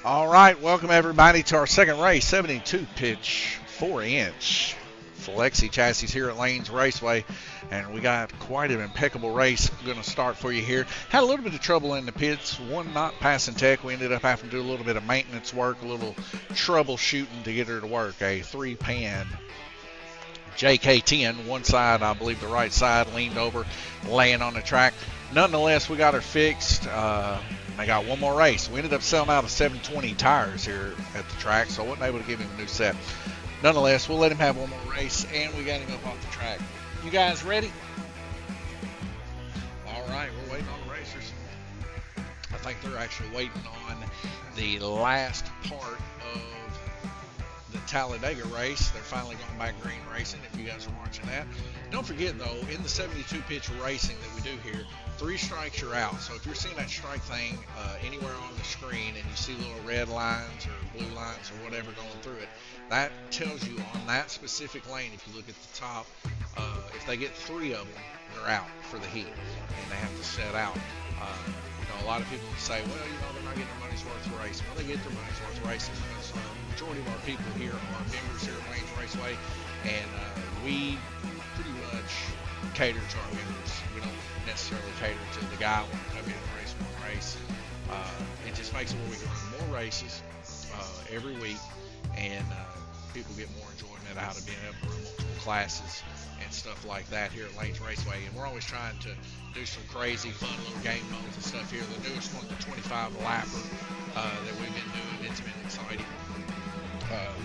All right, welcome everybody to our second race, 72 pitch, 4-inch Flexi chassis here at Lanes Raceway, and we got quite an impeccable race going to start for you here. Had a little bit of trouble in the pits, one not passing tech. We ended up having to do a little bit of maintenance work, a little troubleshooting to get her to work. A 3-pan JK10, one side, I believe the right side, leaned over, laying on the track. Nonetheless, we got her fixed. They got one more race. We ended up selling out of 720 tires here at the track, so I wasn't able to give him a new set. Nonetheless, we'll let him have one more race, and we got him up off the track. You guys ready? All right, we're waiting on the racers. I think they're actually waiting on the last part of the Talladega race. They're finally going back green racing, if you guys are watching that. Don't forget, though, in the 72 pitch racing that we do here, 3 strikes, you're out. So if you're seeing that strike thing anywhere on the screen and you see little red lines or blue lines or whatever going through it, that tells you on that specific lane, if you look at the top, if they get 3 of them, they're out for the heat and they have to set out. A lot of people say, well, they're not getting their money's worth of racing. Well, they get their money's worth of racing because the majority of our people here are members here at Lanes Raceway, and we pretty much cater to our members. We don't necessarily cater to the guy who wants to come in and race one race. It just makes it where we can run more races every week, and people get more enjoyment out of being able to run multiple classes and stuff like that here at Lanes Raceway. And we're always trying to do some crazy fun little game modes and stuff here. The newest one, the 25 lapper that we've been doing, it's been exciting.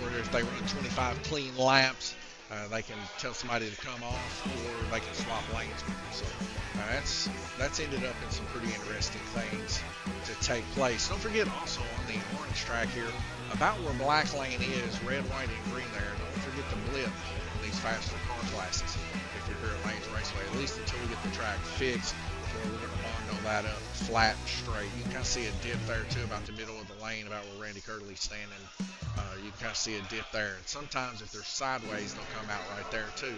Where if they run 25 clean laps, they can tell somebody to come off, or they can swap lanes with them. So that's ended up in some pretty interesting things to take place. Don't forget also on the orange track here, about where black lane is, red, white, and green there, don't forget the blip on these faster car classes if you're here at Lanes Raceway, at least until we get the track fixed. We're going to bond all that up flat and straight. You can kind of see a dip there too, about the middle of the lane, about where Randy Curley's standing. You can kind of see a dip there. And sometimes if they're sideways, they'll come out right there too.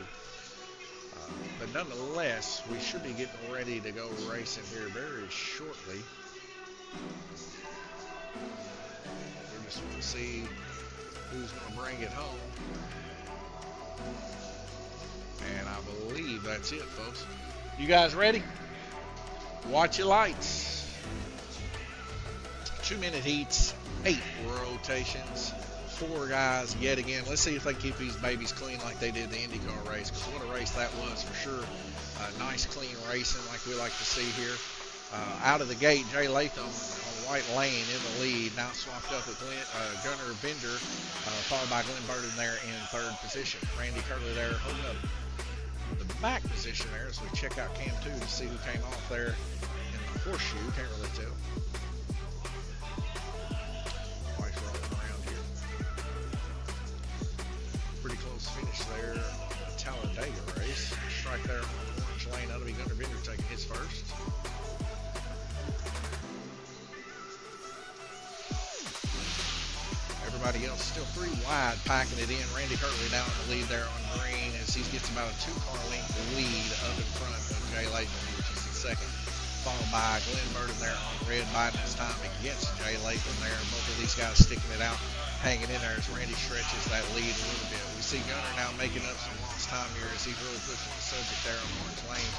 But nonetheless, we should be getting ready to go racing here very shortly. We just want to see who's going to bring it home. And I believe that's it, folks. You guys ready? Watch your lights. 2-minute heats, 8 rotations, 4 guys yet again. Let's see if they keep these babies clean like they did the IndyCar race, because what a race that was for sure. Nice clean racing like we like to see here. Out of the gate, Jay Latham on white lane in the lead, now swapped up with Gunnar Bender, followed by Glenn Burden there in 3rd position. Randy Curley there holding up the back position there as we check out Cam 2 to see who came off there in the horseshoe. Can't really tell. White's rolling around here. Pretty close finish there on the Talladega race. Strike there on the orange lane. That'll be Gunnar Bender taking his first. Everybody else still 3 wide, packing it in. Randy Curley now in the lead there on green as he gets about a 2-car length lead up in front of Jay Latham, which is the second. Followed by Glenn Burden there on red, biding his time against Jay Latham there. Both of these guys sticking it out, hanging in there as Randy stretches that lead a little bit. We see Gunnar now making up some lost time here as he's really pushing the subject there on orange lane.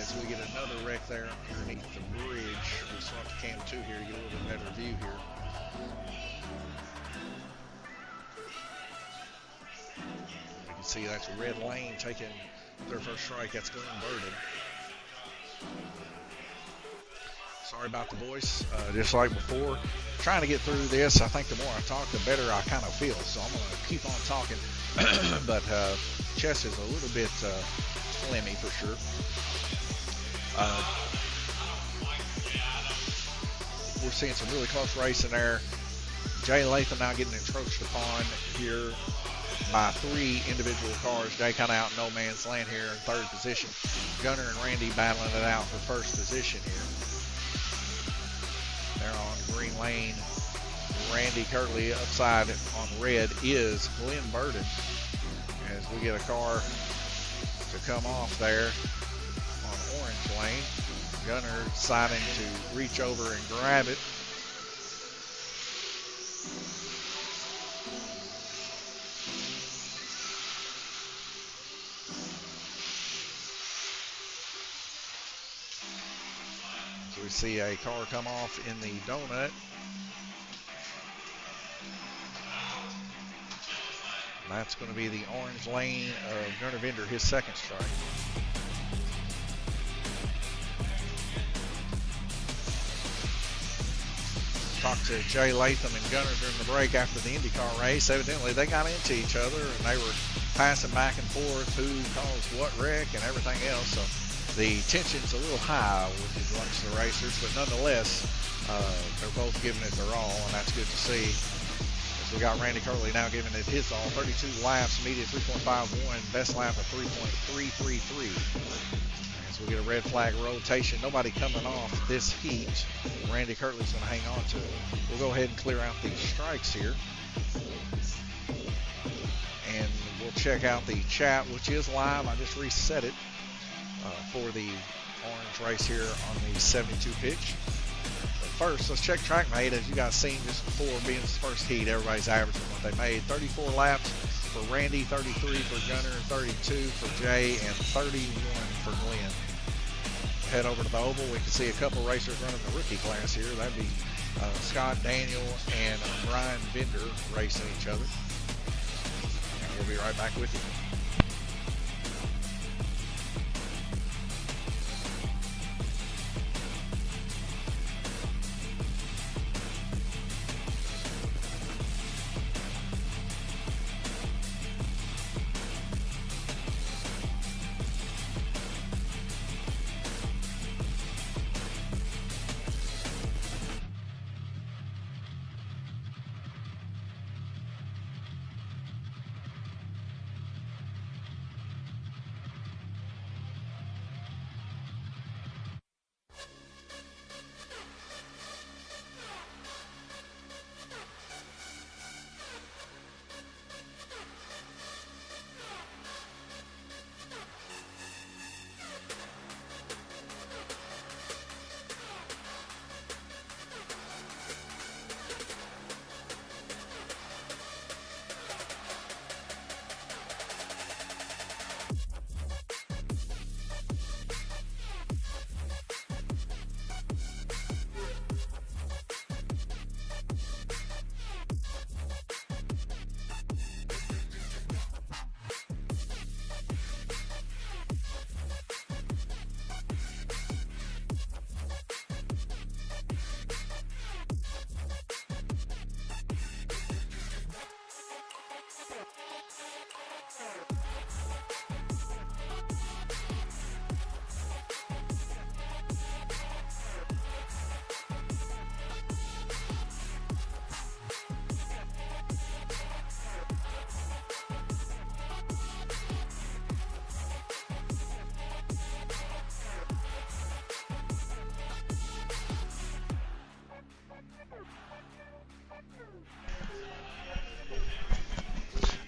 As we get another wreck there underneath the bridge. We swap to Cam 2 here to get a little bit better view here. See, that's red lane taking their first strike. That's Glenn Burden. Sorry about the voice. Just like before, trying to get through this. I think the more I talk, the better I kind of feel. So I'm going to keep on talking. But chest is a little bit phlegmy for sure. We're seeing some really close racing there. Jay Latham now getting encroached upon here by 3 individual cars. Jay kind of out in no man's land here in 3rd position. Gunnar and Randy battling it out for 1st position here. They're on green lane. Randy Curley upside on red is Glenn Burden. As we get a car to come off there on orange lane. Gunnar deciding to reach over and grab it. we see a car come off in the donut. That's going to be the orange lane of Gunnar Vinder, his second strike. Talked to Jay Latham and Gunnar during the break after the IndyCar race. Evidently, they got into each other and they were passing back and forth who caused what wreck and everything else. So the tension's a little high with amongst the racers, but nonetheless, they're both giving it their all, and that's good to see. We got Randy Curley now giving it his all. 32 laps, median 3.51, best lap of 3.333. As we get a red flag rotation, nobody coming off this heat. Randy Curley's going to hang on to it. We'll go ahead and clear out these strikes here. And we'll check out the chat, which is live. I just reset it for the orange race here on the 72 pitch. First, let's check TrackMate. As you guys seen just before being this first heat, everybody's averaging what they made. 34 laps for Randy, 33 for Gunnar, 32 for Jay, and 31 for Glenn. Head over to the oval. We can see a couple racers running the rookie class here. That'd be Scott Daniel and Brian Vinder racing each other. And we'll be right back with you.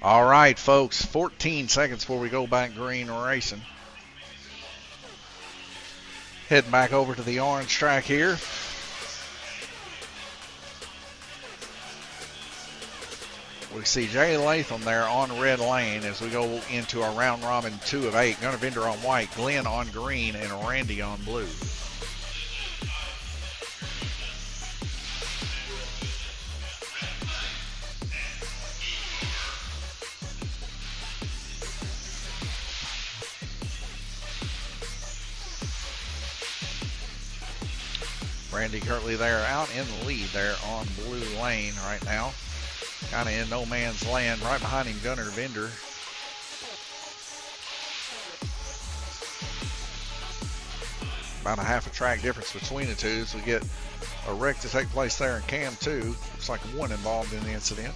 All right, folks, 14 seconds before we go back green racing. Heading back over to the orange track here. We see Jay Latham there on red lane as we go into our round robin 2 of 8. Gunnar Vinder on white, Glenn on green, and Randy on blue. Randy Curley there out in the lead there on blue lane right now. Kind of in no man's land. Right behind him, Gunnar Vinder. About a half a track difference between the two. So we get a wreck to take place there in Cam 2. Looks like one involved in the incident.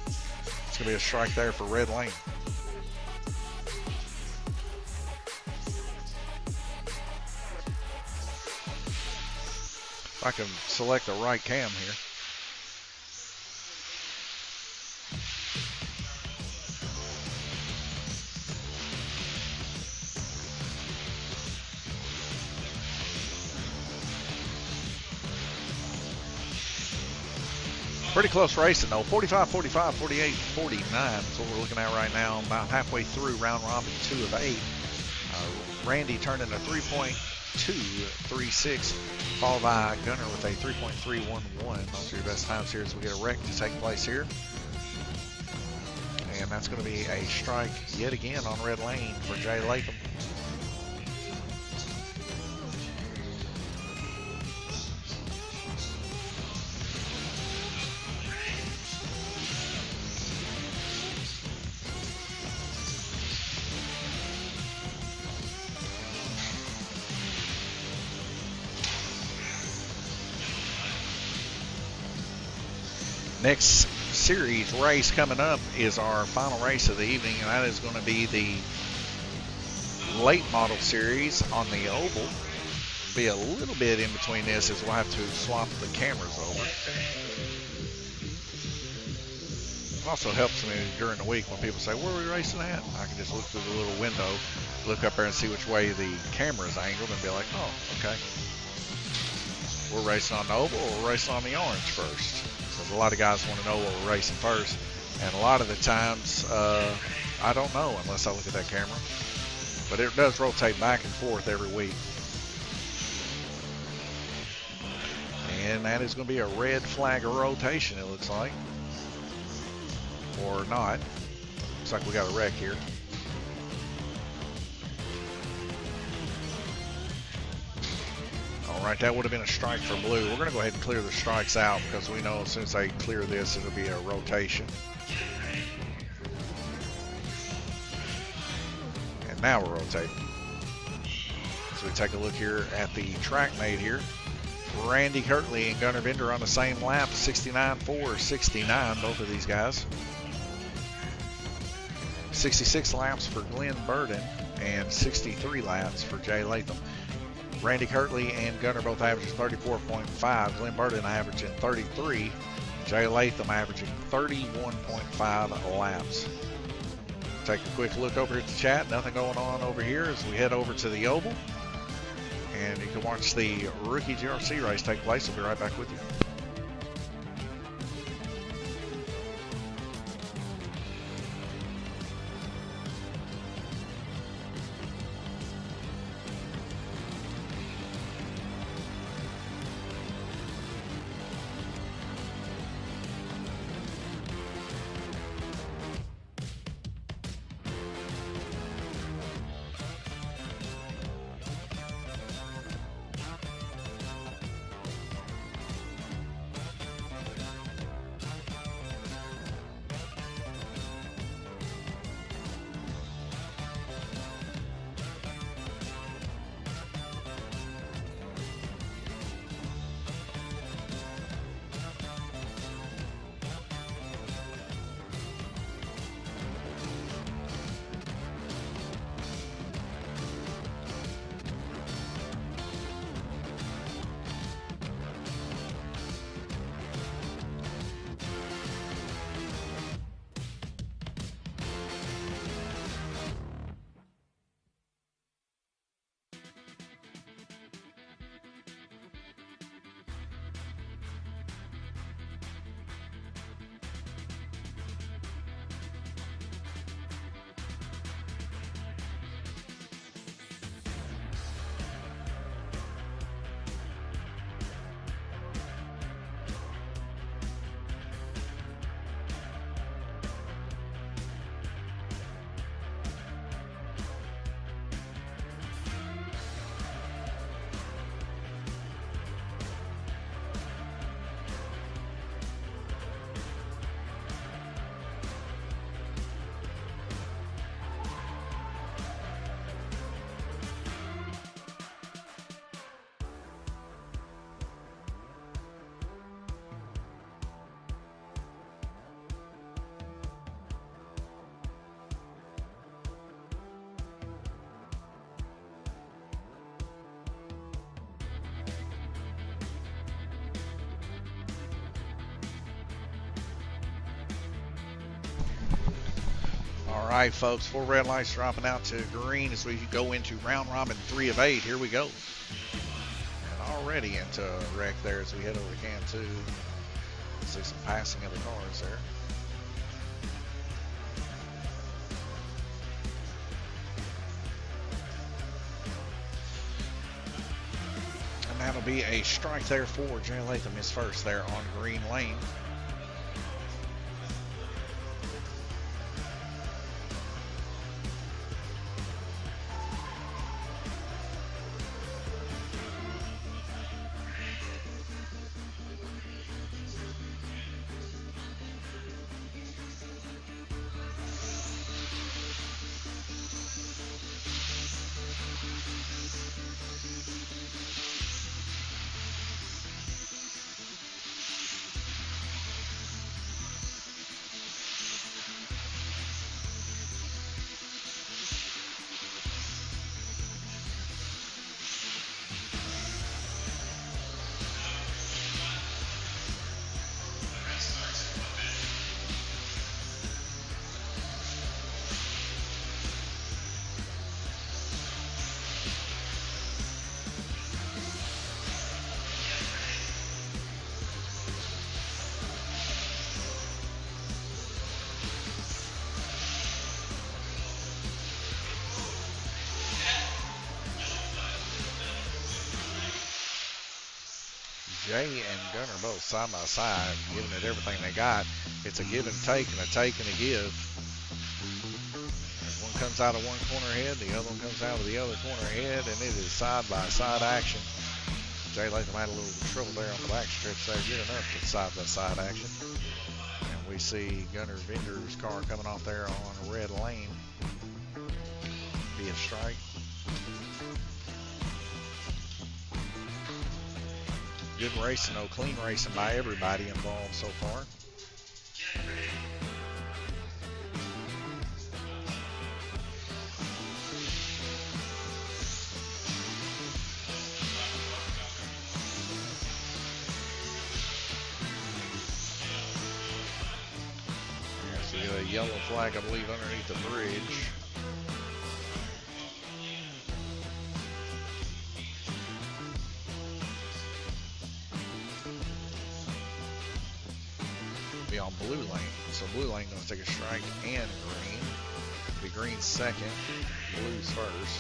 It's going to be a strike there for red lane. I can select the right cam here. Pretty close racing though. 45, 45, 48, 49 is what we're looking at right now. About halfway through round robin 2 of 8. Randy turning a 3.333 3.236, followed by Gunner with a 3.311. Those are your best times here as we get a wreck to take place here. And that's going to be a strike yet again on red lane for Jay Latham. Next series race coming up is our final race of the evening, and that is going to be the late model series on the oval. Be a little bit in between this as we'll have to swap the cameras over. It also helps me during the week when people say, where are we racing at? I can just look through the little window, look up there and see which way the camera is angled and be like, oh, okay. We're racing on the oval or we're racing on the orange first. A lot of guys want to know what we're racing first, and a lot of the times I don't know unless I look at that camera, but it does rotate back and forth every week. And that is going to be a red flag of rotation, it looks like, or not. Looks like we got a wreck here. All right, that would have been a strike for blue. We're going to go ahead and clear the strikes out because we know as soon as they clear this, it'll be a rotation. And now we're rotating. So we take a look here at the track mate here. Randy Kirtley and Gunnar Bender on the same lap, 69.469, both of these guys. 66 laps for Glenn Burden and 63 laps for Jay Latham. Randy Kirtley and Gunnar both averaging 34.5. Glenn Burden averaging 33. Jay Latham averaging 31.5 laps. Take a quick look over at the chat. Nothing going on over here as we head over to the oval. And you can watch the rookie GRC race take place. We'll be right back with you. All right, folks, 4 red lights dropping out to green as we go into round robin 3 of 8. Here we go. And already into a wreck there as we head over to Can 2. See some passing of the cars there. That'll be a strike there for Jay Latham, his first there on green lane. Jay and Gunner both side by side, giving it everything they got. It's a give and a take and a give. One comes out of one corner head, the other one comes out of the other corner head, and it is side by side action. Jay Latham had a little trouble there on the back stretch there, good enough for side by side action. And we see Gunner Vinder's car coming off there on a red lane. Be a strike. Good racing, though, clean racing by everybody involved so far. There's a yellow flag, I believe, underneath the bridge. Be on blue lane, so blue lane gonna take a strike and green. Be green second, blues first.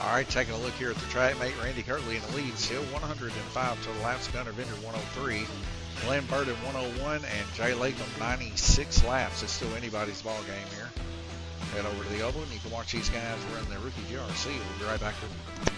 All right, taking a look here at the track, mate. Randy Kirtley in the lead, still 105 total laps. Gunner Vinder 103, Glenn Burden 101, and Jay Latham 96 laps. It's still anybody's ball game here. Head over to the oval, and you can watch these guys run their rookie GRC. We'll be right back with you.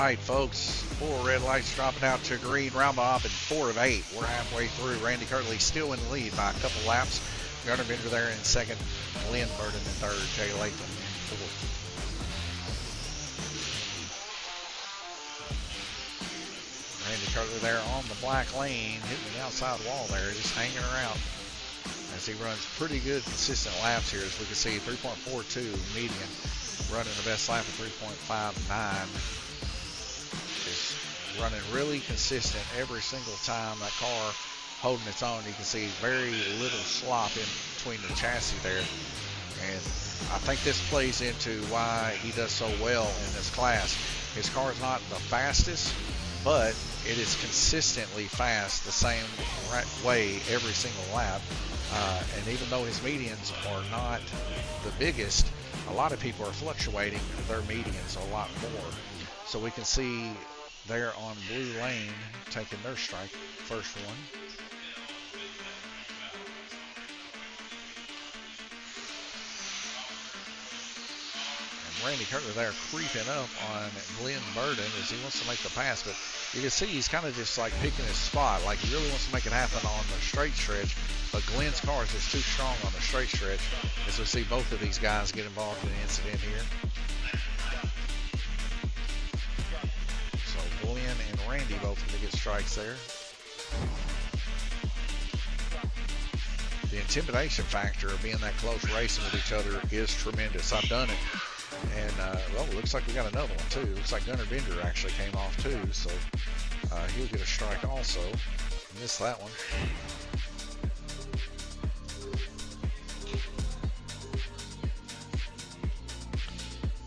right, folks. 4 red lights dropping out to green. Round robin, 4 of 8. We're halfway through. Randy Kirtley still in the lead by a couple laps. Gunnar Bender there in second. Glenn Burden in third. Jay Latham in fourth. Randy Kirtley there on the black lane, hitting the outside wall there, just hanging around as he runs pretty good, consistent laps here. As we can see, 3.42 median, running the best lap of 3.59. Just running really consistent every single time. That car holding its own. You can see very little slop in between the chassis there. And I think this plays into why he does so well in this class. His car is not the fastest, but it is consistently fast the same way every single lap. And even though his medians are not the biggest, a lot of people are fluctuating their medians a lot more. So we can see there on blue lane taking their strike, first one. Randy Kirtley there creeping up on Glenn Burden as he wants to make the pass, but you can see he's kind of just like picking his spot, like he really wants to make it happen on the straight stretch, but Glenn's car is just too strong on the straight stretch, as we see both of these guys get involved in the incident here. So Glenn and Randy both going to get strikes there. The intimidation factor of being that close racing with each other is tremendous. I've done it. And, well, it looks like we got another one, too. Looks like Gunnar Bender actually came off, too. So, he'll get a strike also. Missed that one.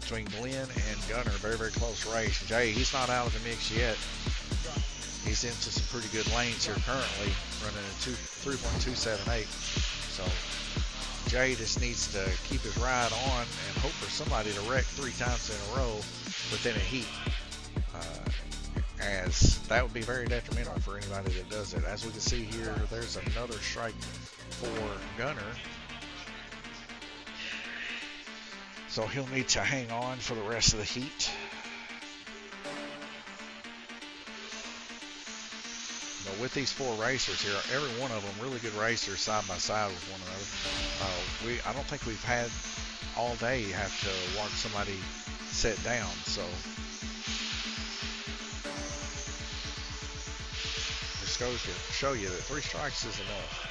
Between Glenn and Gunnar, very, very close race. Jay, he's not out of the mix yet. He's into some pretty good lanes here currently, running a 3.278. So, Jay just needs to keep his ride on and hope for somebody to wreck 3 times in a row within a heat, as that would be very detrimental for anybody that does it. As we can see here, there's another strike for Gunnar. So he'll need to hang on for the rest of the heat. But with these 4 racers here, every one of them really good racers side by side with one another. I don't think we've had all day have to watch somebody sit down. So just goes to show you that 3 strikes is enough.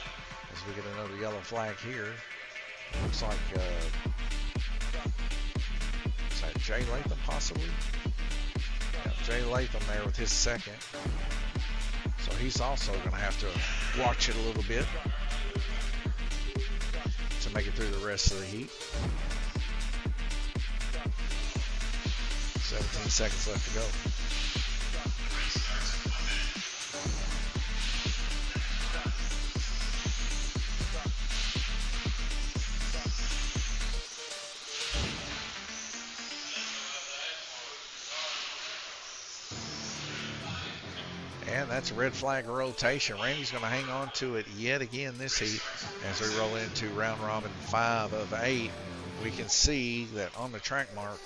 As we get another yellow flag here, looks like is that Jay Latham possibly? Yeah, Jay Latham there with his second. So he's also going to have to watch it a little bit to make it through the rest of the heat. 17 seconds left to go. And that's a red flag rotation. Randy's going to hang on to it yet again this heat as we roll into round robin 5 of 8. We can see that on the track mark,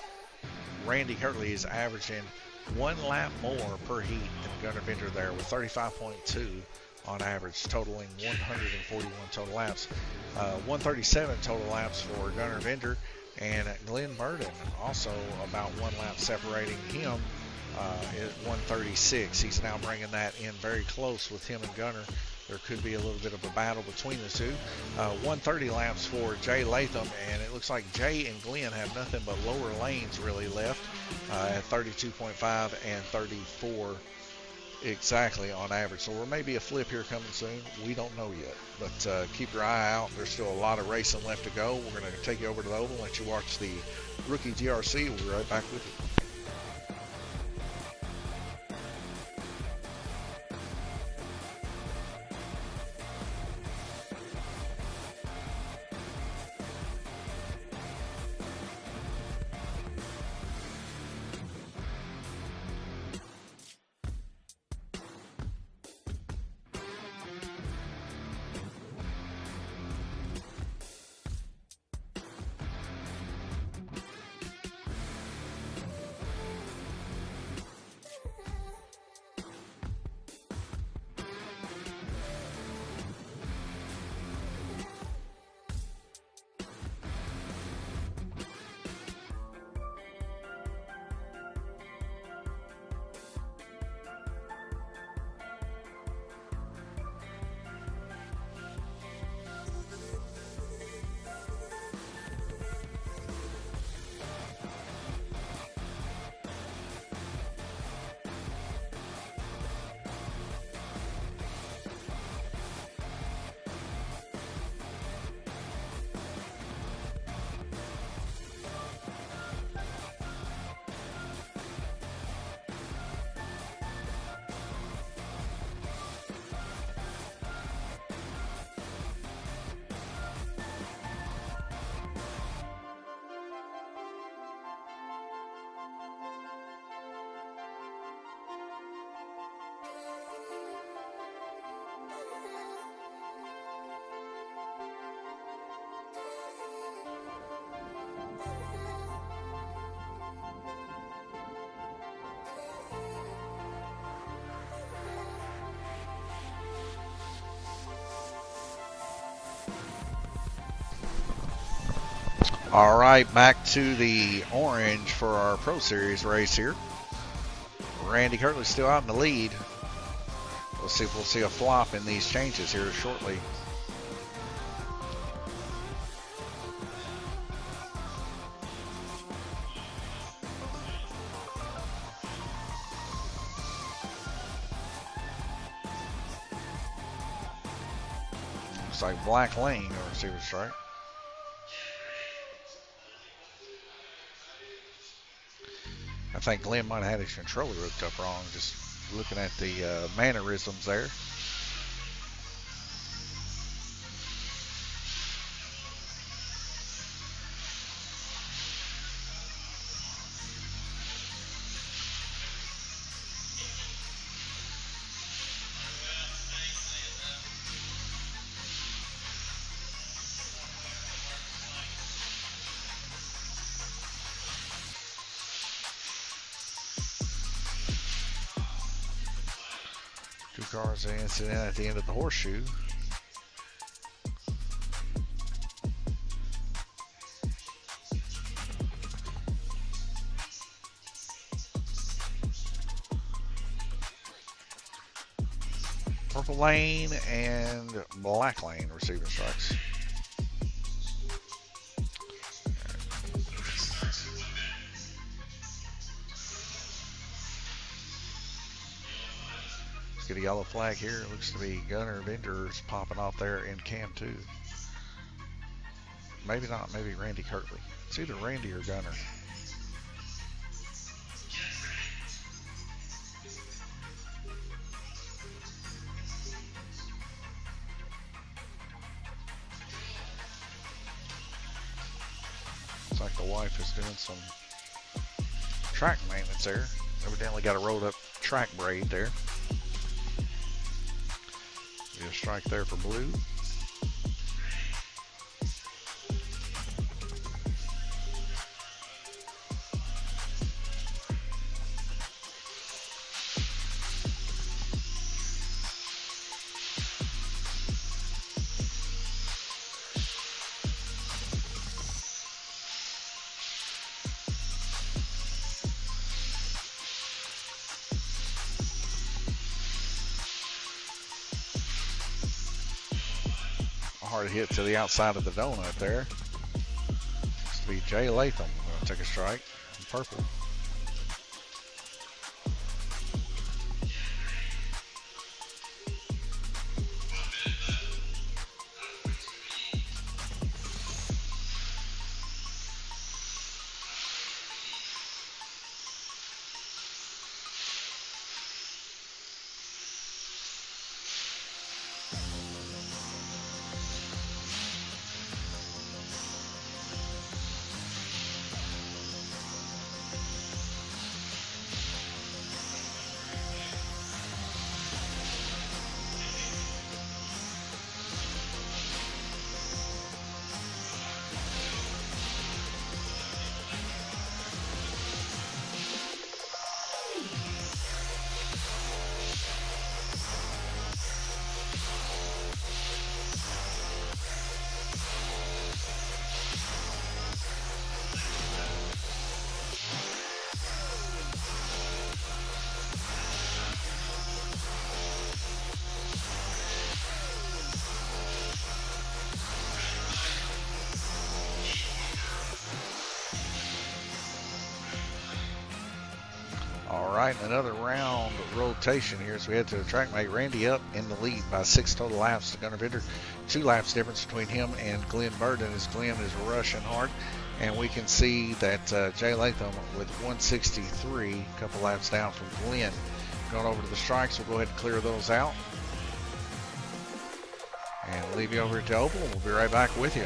Randy Kirtley is averaging 1 lap more per heat than Gunnar Bender there, with 35.2 on average, totaling 141 total laps. 137 total laps for Gunnar Bender, and Glenn Burden also about 1 lap separating him. At 136. He's now bringing that in very close with him and Gunnar. There could be a little bit of a battle between the two. 130 laps for Jay Latham, and it looks like Jay and Glenn have nothing but lower lanes really left at 32.5 and 34 exactly on average. So there may be a flip here coming soon. We don't know yet, but keep your eye out. There's still a lot of racing left to go. We're going to take you over to the oval and let you watch the rookie GRC. We'll be right back with you. All right, back to the orange for our Pro Series race here. Randy Kirtley's still out in the lead. We'll see if we'll see a flop in these changes here shortly. Looks like Black Lane or receiver strike. I think Glenn might have had his controller hooked up wrong, just looking at the mannerisms there. Two cars in incident at the end of the horseshoe. Purple lane and black lane receiving strikes. Get a yellow flag here. It looks to be Gunner Vendors popping off there in cam 2. Maybe not, maybe Randy Kirtley. It's either Randy or Gunner. Looks like the wife is doing some track maintenance there. Evidently got a rolled up track braid there. Get a strike there for blue. Hard hit to the outside of the donut there. Looks to be Jay Latham going to take a strike in purple. All right, another round rotation here as we head to the track mate. Randy up in the lead by 6 total laps to Gunner Vendor. 2 laps difference between him and Glenn Burden as Glenn is rushing hard. And we can see that Jay Latham with 163, a couple laps down from Glenn. Going over to the strikes, we'll go ahead and clear those out. And leave you over to Opal, and we'll be right back with you.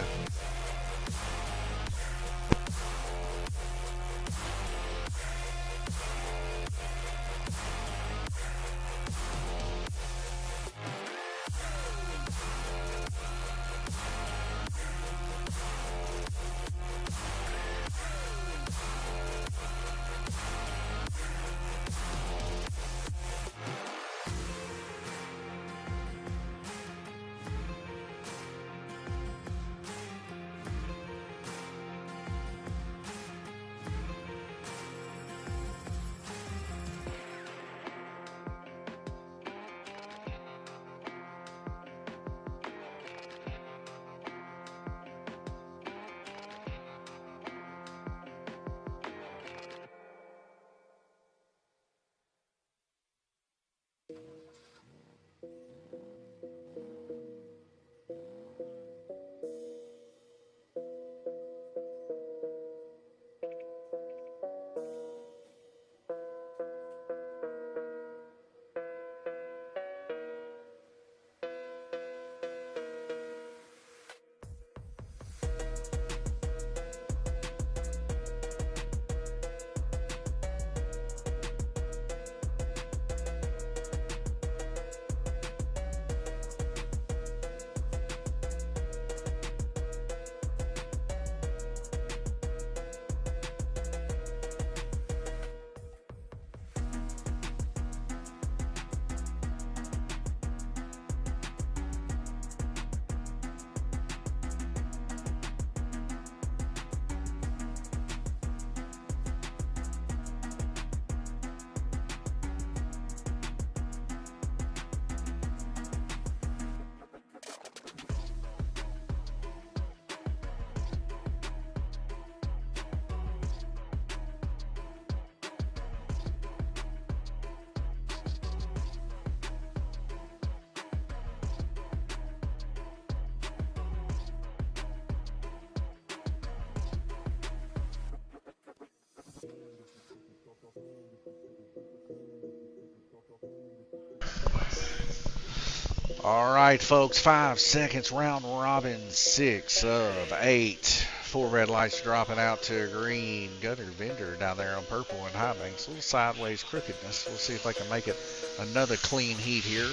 All right, folks, 5 seconds, round robin, 6 of 8. 4 red lights dropping out to green. Gunner Vendor down there on purple and high banks. A little sideways crookedness. We'll see if they can make it another clean heat here.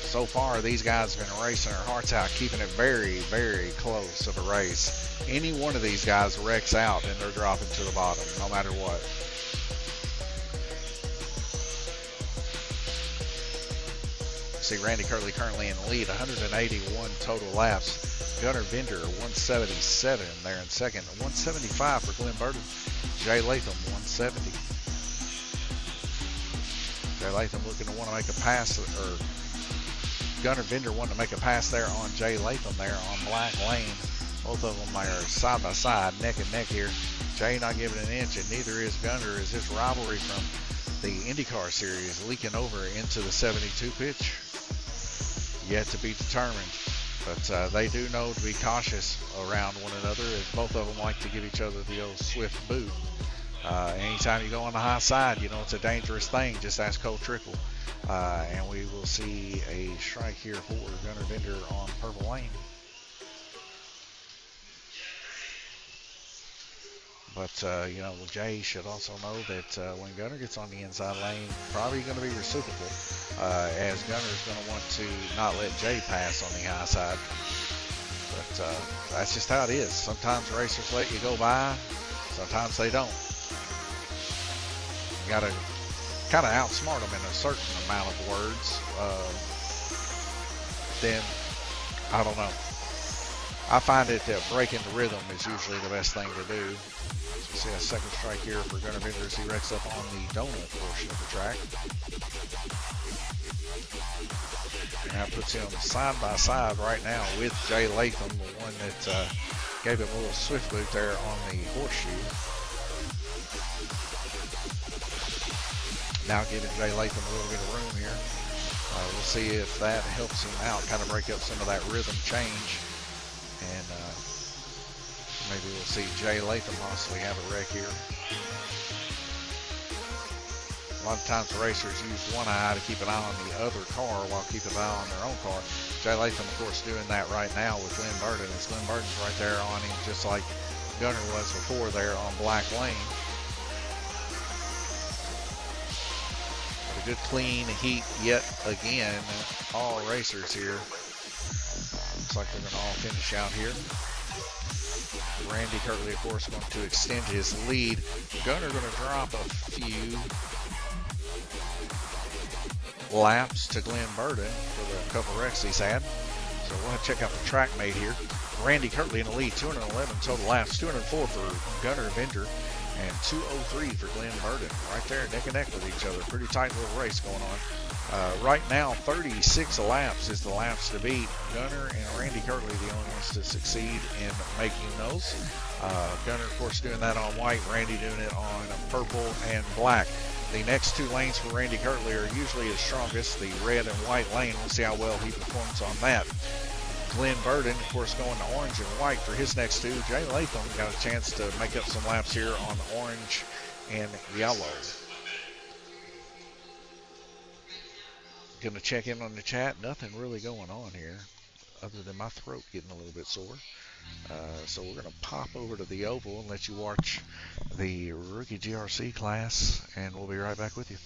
So far, these guys have been racing their hearts out, keeping it very, very close to the race. Any one of these guys wrecks out and they're dropping to the bottom, no matter what. See Randy Curley currently in the lead, 181 total laps. Gunner Vendor, 177 there in second. 175 for Glenn Burton. Jay Latham, 170. Jay Latham looking to want to make a pass, or Gunner Vendor wanting to make a pass there on Jay Latham there on Black Lane. Both of them are side by side, neck and neck here. Jay not giving an inch, and neither is Gunner, as this rivalry from the IndyCar series leaking over into the 72 pitch. Yet to be determined. But they do know to be cautious around one another, as both of them like to give each other the old swift boot. Anytime you go on the high side, you know it's a dangerous thing. Just ask Cole Trickle. And we will see a strike here for Gunner Vendor on purple lane. But, you know, Jay should also know that when Gunner gets on the inside lane, probably going to be reciprocal, as Gunner's going to want to not let Jay pass on the high side. But that's just how it is. Sometimes racers let you go by, sometimes they don't. You got to kind of outsmart them in a certain amount of words. Then, I don't know. I find it that breaking the rhythm is usually the best thing to do. See a second strike here for Gunner Vendor as he wrecks up on the donut portion of the track. And that puts him side by side right now with Jay Latham, the one that gave him a little swift boot there on the horseshoe. Now giving Jay Latham a little bit of room here. We'll see if that helps him out, kind of break up some of that rhythm change. And maybe we'll see Jay Latham possibly have a wreck here. A lot of times the racers use one eye to keep an eye on the other car while keeping an eye on their own car. Jay Latham, of course, doing that right now with Glenn Burton, as Glenn Burton's right there on him, just like Gunner was before there on Black Lane. But a good clean heat yet again. All racers here. Looks like they're going to all finish out here. Randy Curley, of course, going to extend his lead. Gunner going to drop a few laps to Glenn Burton for the couple wrecks he's had. So we'll have to check out the track mate here. Randy Curley in the lead, 211 total laps, 204 for Gunner Vendor, and 203 for Glenn Burton. Right there, neck and neck with each other. Pretty tight little race going on. Right now, 36 laps is the laps to beat. Gunner and Randy Curley the only ones to succeed in making those. Gunner, of course, doing that on white. Randy doing it on purple and black. The next two lanes for Randy Curley are usually his strongest, the red and white lane. We'll see how well he performs on that. Glenn Burton, of course, going to orange and white for his next two. Jay Latham got a chance to make up some laps here on orange and yellow. Going to check in on the chat. Nothing really going on here other than my throat getting a little bit sore. So we're going to pop over to the oval and let you watch the Rookie GRC class, and we'll be right back with you.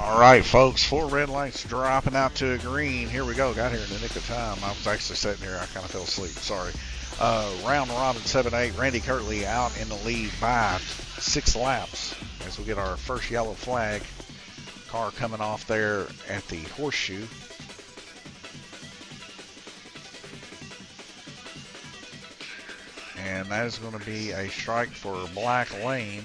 All right, folks, 4 red lights dropping out to a green. Here we go. Got here in the nick of time. I was actually sitting here. I kind of fell asleep. Sorry. Round robin 7-8. Randy Kirtley out in the lead by 6 laps as we get our first yellow flag. Car coming off there at the horseshoe. And that is going to be a strike for Black Lane.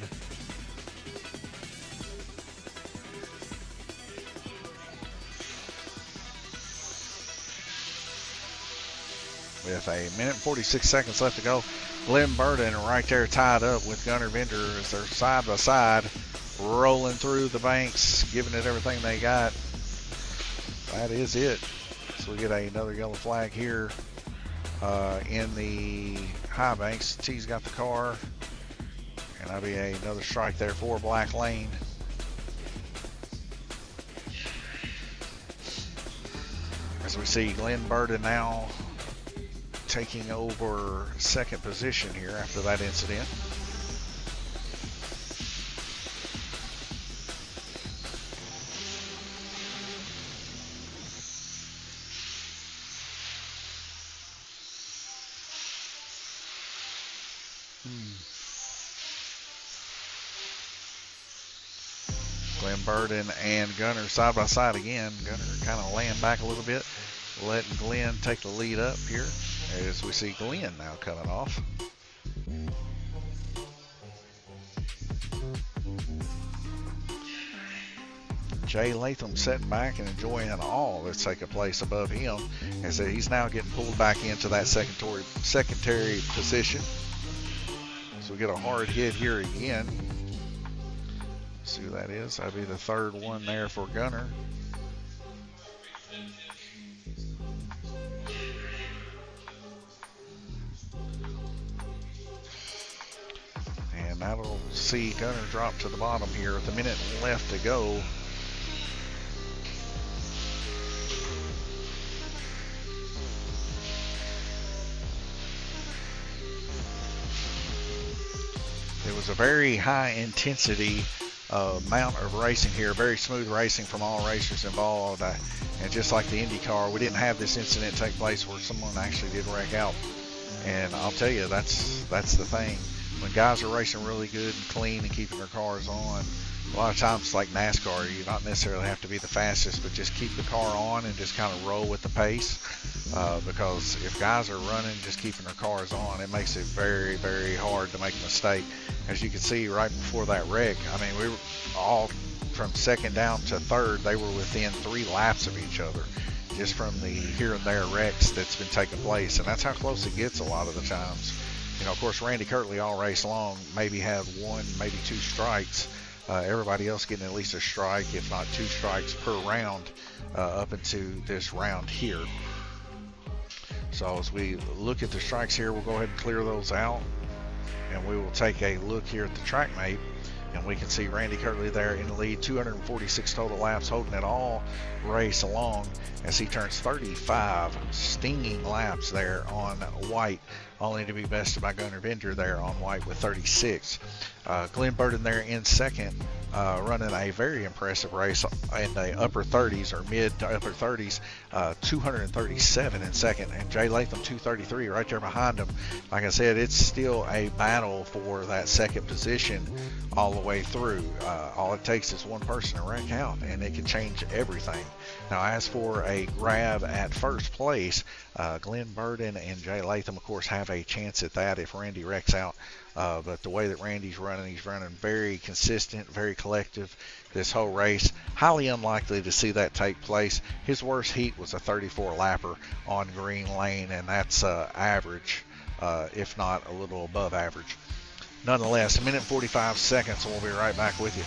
With a minute and 46 seconds left to go, Glenn Burden right there tied up with Gunnar Bender as they're side by side, rolling through the banks, giving it everything they got. That is it. So we get another yellow flag here in the high banks. T's got the car, and that'll be another strike there for Black Lane. As we see Glenn Burden now taking over second position here after that incident. Glenn Burden and Gunnar side by side again. Gunnar kind of laying back a little bit, letting Glenn take the lead up here. As we see Glenn now coming off. Jay Latham sitting back and enjoying all that's taking place above him as he's now getting pulled back into that secondary position. So we get a hard hit here again. See who that is. That'll be the third one there for Gunnar. That'll see Gunnar drop to the bottom here with a minute left to go. It was a very high intensity amount of racing here, very smooth racing from all racers involved. And just like the IndyCar, we didn't have this incident take place where someone actually did wreck out. And I'll tell you, that's the thing. When guys are racing really good and clean and keeping their cars on, a lot of times it's like NASCAR. You don't necessarily have to be the fastest, but just keep the car on and just kind of roll with the pace. Because if guys are running, just keeping their cars on, it makes it very, very hard to make a mistake. As you can see right before that wreck, I mean, we were all from second down to third, they were within 3 laps of each other, just from the here and there wrecks that's been taking place. And that's how close it gets a lot of the times. You know, of course, Randy Kirtley all race long maybe had 1, maybe 2 strikes. Everybody else getting at least a strike, if not 2 strikes per round up into this round here. So as we look at the strikes here, we'll go ahead and clear those out. And we will take a look here at the track mate. And we can see Randy Kirtley there in the lead, 246 total laps, holding it all race along as he turns 35 stinging laps there on white, only to be bested by Gunnar Bender there on white with 36. Glenn Burden there in second, running a very impressive race in the upper 30s or mid to upper 30s, 237 in second, and Jay Latham 233 right there behind him. Like I said, it's still a battle for that second position all the way through. All it takes is one person to wreck out and it can change everything. Now as for a grab at first place, Glenn Burden and Jay Latham of course have a chance at that if Randy wrecks out. But the way that Randy's running, he's running very consistent, very collective this whole race. Highly unlikely to see that take place. His worst heat was a 34 lapper on green lane, and that's average, if not a little above average. Nonetheless, a minute and 45 seconds, and we'll be right back with you.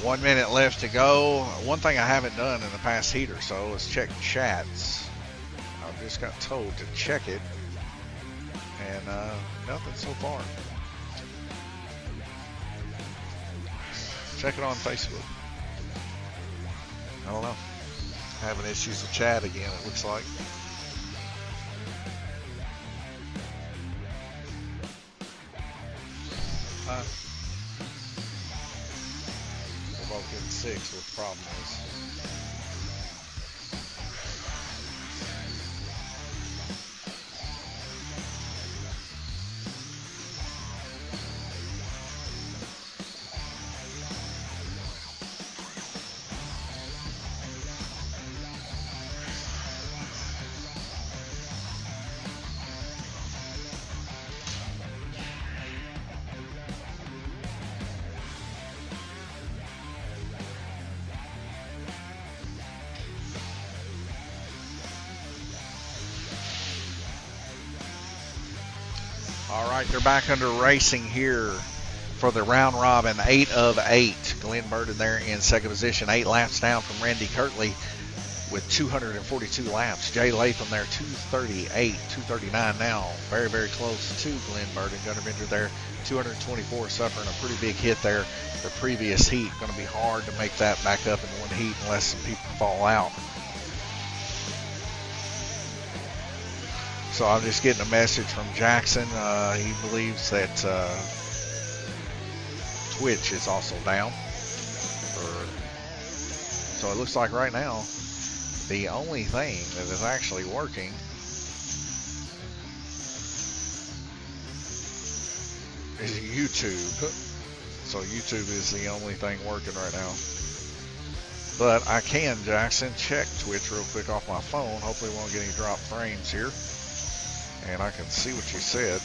1 minute left to go. One thing I haven't done in the past heat or so is check chats. I just got told to check it, and nothing so far. Check it on Facebook. I don't know. Having issues with chat again, it looks like. We're both getting 6, what the problem is. All right, they're back under racing here for the round robin, 8 of 8. Glenn Burden there in second position, 8 laps down from Randy Kirtley with 242 laps. Jay Latham there, 238, 239 now. Very, very close to Glenn Burden. Gunnar Bender there, 224, suffering a pretty big hit there the previous heat. Going to be hard to make that back up in one heat unless some people fall out. So I'm just getting a message from Jackson. He believes that Twitch is also down. So it looks like right now the only thing that is actually working is YouTube. So YouTube is the only thing working right now. But I can, Jackson, check Twitch real quick off my phone. Hopefully we won't get any drop frames here. And I can see what you said.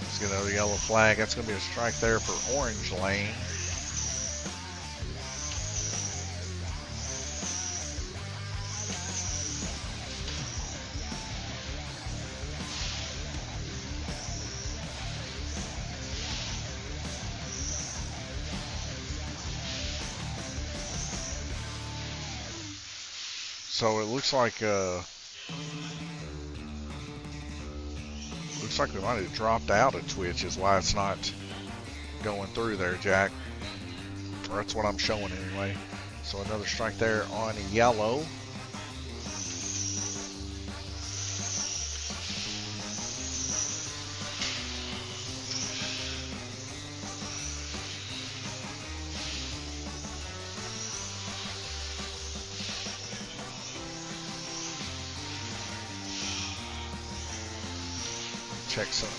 Let's get another yellow flag. That's going to be a strike there for Orange Lane. So it looks like we might have dropped out of Twitch is why it's not going through there, Jack. Or that's what I'm showing anyway. So another strike there on yellow.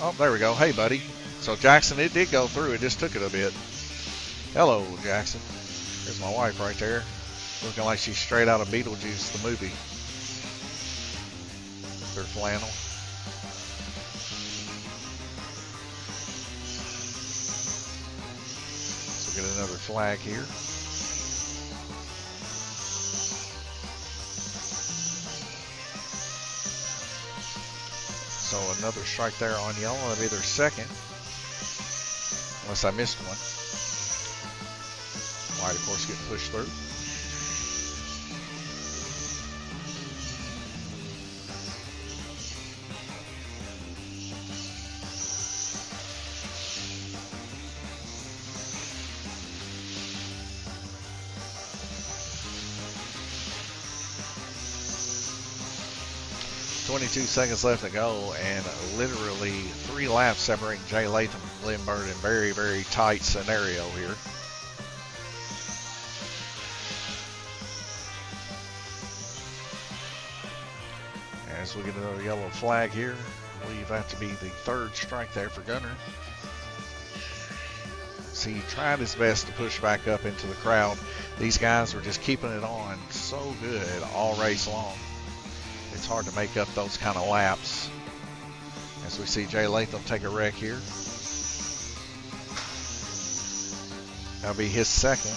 Oh, there we go. Hey, buddy. So, Jackson, it did go through. It just took it a bit. Hello, Jackson. There's my wife right there. Looking like she's straight out of Beetlejuice, the movie. Their flannel. So, get another flag here. So another strike there on yellow. That'll be their second. Unless I missed one. White, of course, getting pushed through. .22 seconds left to go, and literally 3 laps separating Jay Latham and Glenn Burden. Very, very tight scenario here. As we get another yellow flag here, I believe that to be the 3rd strike there for Gunnar. See, he tried his best to push back up into the crowd. These guys were just keeping it on so good all race long. It's hard to make up those kind of laps. As we see Jay Latham take a wreck here. That'll be his second.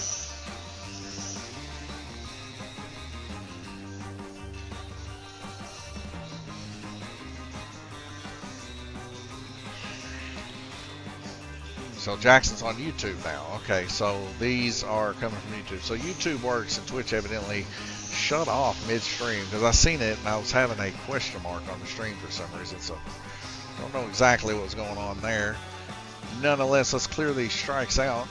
So Jackson's on YouTube now. Okay, so these are coming from YouTube. So YouTube works, and Twitch evidently shut off midstream, because I seen it and I was having a question mark on the stream for some reason. So I don't know exactly what was going on there. Nonetheless, let's clear these strikes out.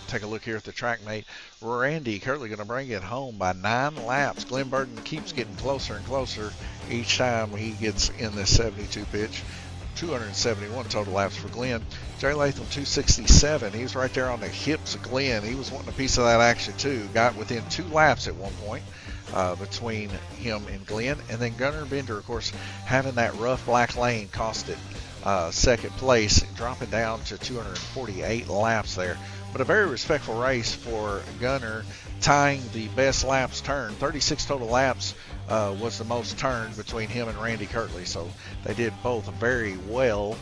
Take a look here at the track mate. Randy Kirtley going to bring it home by 9 laps. Glenn Burton keeps getting closer and closer each time he gets in this 72 pitch. 271 total laps for Glenn. Jerry Latham 267. He was right there on the hips of Glenn. He was wanting a piece of that action too. Got within 2 laps at one point between him and Glenn. And then Gunnar Bender, of course, having that rough black lane cost it second place, dropping down to 248 laps there. But a very respectful race for Gunnar, tying the best laps turned. 36 total laps was the most turned between him and Randy Kirtley. So they did both very well.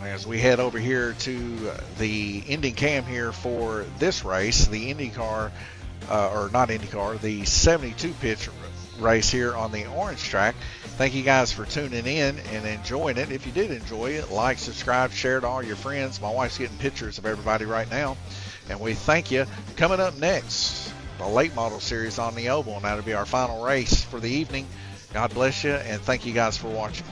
As we head over here to the ending cam here for this race, the IndyCar, or not IndyCar, the 72 pitch race here on the orange track. Thank you guys for tuning in and enjoying it. If you did enjoy it, like, subscribe, share it to all your friends. My wife's getting pictures of everybody right now, and we thank you. Coming up next, the late model series on the oval, and that'll be our final race for the evening. God bless you, and thank you guys for watching.